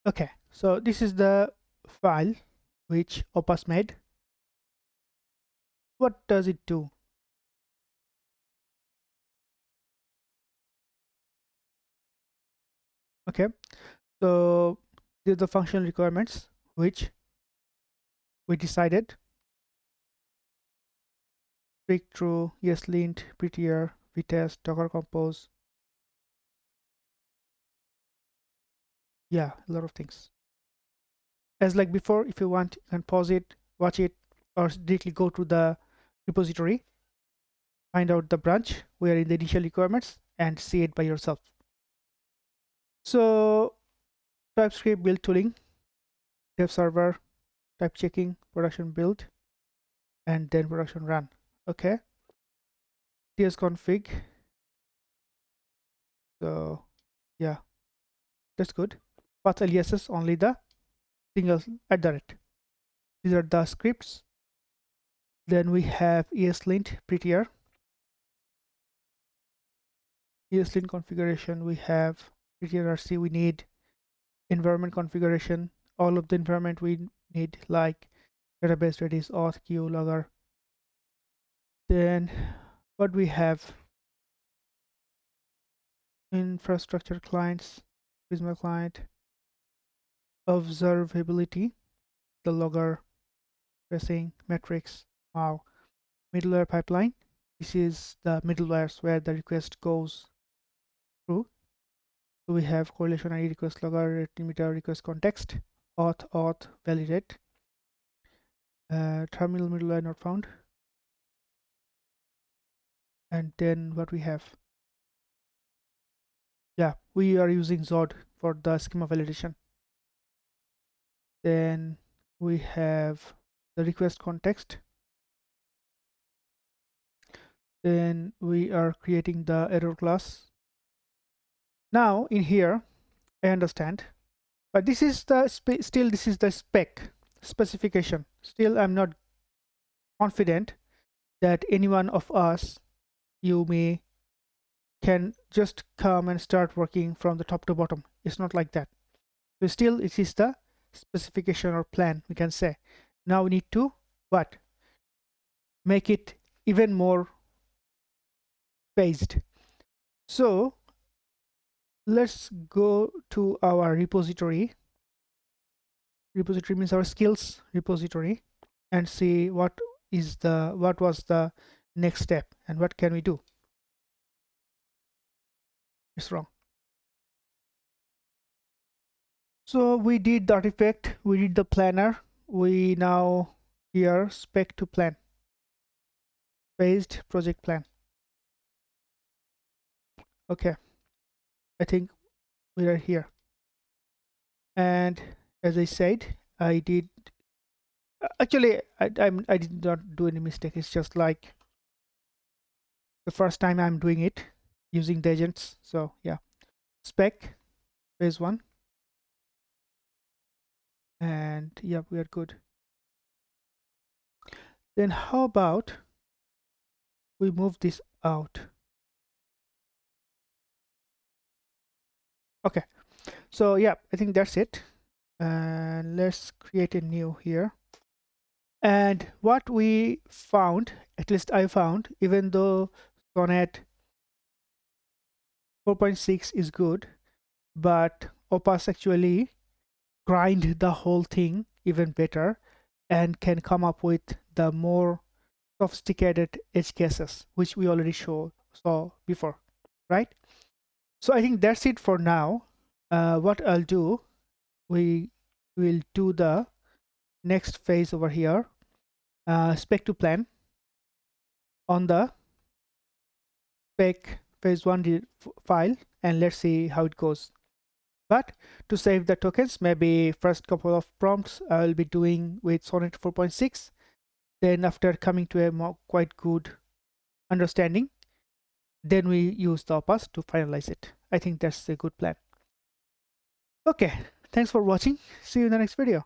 Okay, so this is the file which Opus made. What does it do? Okay, so these are the functional requirements which we decided. Speak through, ESLint, prettier, vtest, docker compose. Yeah, a lot of things. As like before, if you want, you can pause it, watch it, or directly go to the repository, find out the branch where in the initial requirements and see it by yourself. So TypeScript build tooling, dev server, type checking, production build, and then production run. Okay, tsconfig. So yeah, that's good. Path aliases only the single @ these are the scripts. Then we have ESLint prettier. ESLint configuration, we have prettier RC. We need environment configuration, all of the environment we need, like database, redis, auth, queue, logger. Then what we have, infrastructure clients, Prisma client, observability, the logger, tracing, metrics. Wow. Middleware pipeline, this is the middlewares where the request goes through. So we have correlation ID, request logger, limiter, request context, auth, validate, terminal middleware not found. And then what we have, yeah, we are using Zod for the schema validation. Then we have the request context. Then we are creating the error class. Now in here, I understand, but this is the still this is the specification. Still, I'm not confident that any one of us, you may, can just come and start working from the top to bottom. It's not like that. So still, it is the specification or plan, we can say. Now we need to what? Make it even more phased. So let's go to our repository. Repository means our skills repository, and see what was the next step and what can we do. It's wrong. So we did the artifact, we did the planner, we now here spec to plan, phased project plan. Okay, I think we are here. And as I said, I did actually I did not do any mistake. It's just like the first time I'm doing it using the agents. So yeah, spec phase 1, and yeah, we are good. Then how about we move this out? Okay, so yeah, I think that's it. And let's create a new here. And what we found, at least I found, even though Sonnet 4.6 is good, but Opus actually grind the whole thing even better and can come up with the more sophisticated edge cases, which we already saw before, right? So I think that's it for now. What I'll do, we will do the next phase over here, spec to plan on the spec phase 1 file, and let's see how it goes. But to save the tokens, maybe first couple of prompts I will be doing with Sonnet 4.6. Then after coming to a quite good understanding, then we use the Opus to finalize it. I think that's a good plan. Okay, thanks for watching. See you in the next video.